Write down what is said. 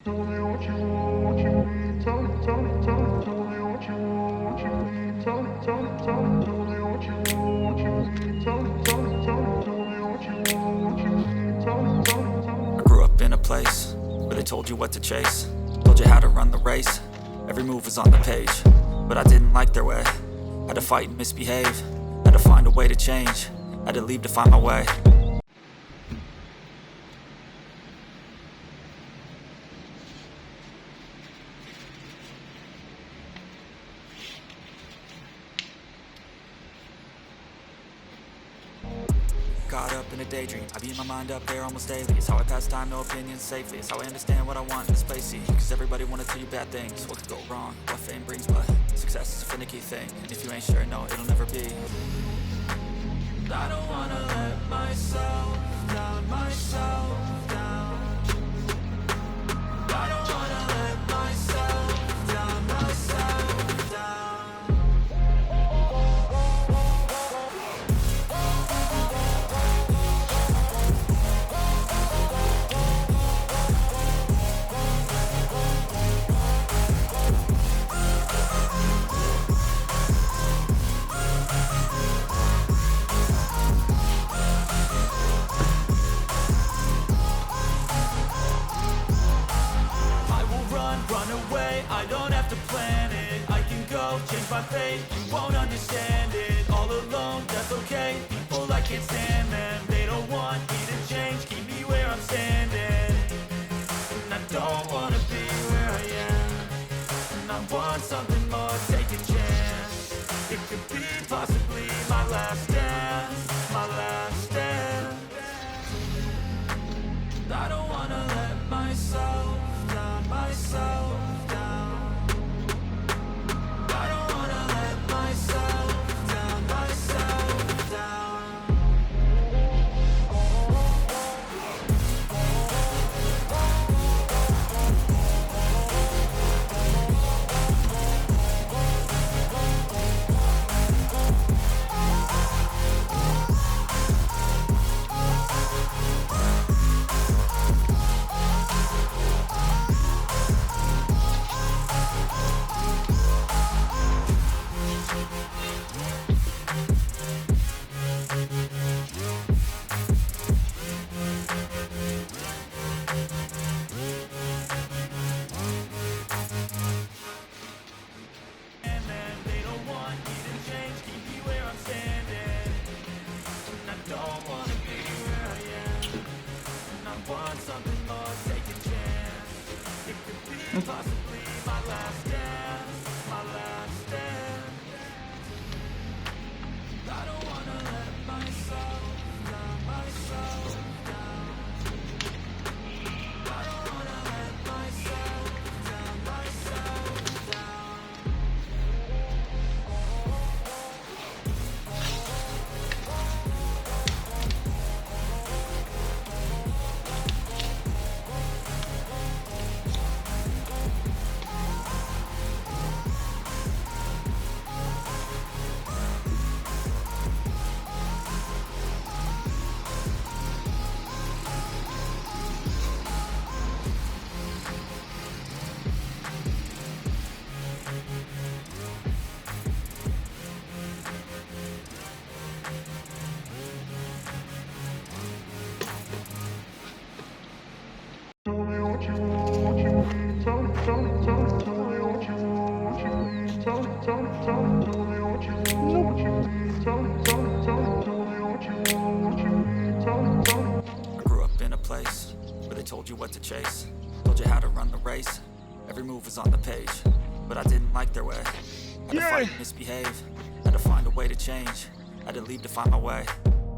I grew up in a place where they told you what to chase, told you how to run the race. Every move was on the page, but I didn't like their way. Had to fight and misbehave, had to find a way to change, had to leave to find my way. Caught up in a daydream, I beat my mind up there almost daily. It's how I pass time, no opinions safely. It's how I understand what I want in this place, see. Cause everybody wanna tell you bad things, what could go wrong, what fame brings. But success is a finicky thing, and if you ain't sure, no, it'll never be. I don't wanna let myself down, myself down. I don't wanna let myself down, myself down. Run away, I don't have to plan it. I can go, change my fate, you won't understand it. All alone, that's okay. People I can't stand them, they don't want me to change. Keep me where I'm standing, and I don't wanna be where I am. And I want something more, take a chance. It could be possibly my last dance, my last dance. I don't wanna let myself down, myself down. I don't wanna let myself down, myself down. Something more, take a chance. It could be possibly my last dance, my last dance. I don't wanna let myself down, myself down. I don't wanna let myself down, myself down. I grew up in a place where they told you what to chase, told you how to run the race. Every move was on the page, but I didn't like their way. Had to fight and misbehave, had to find a way to change, had to leave to find my way.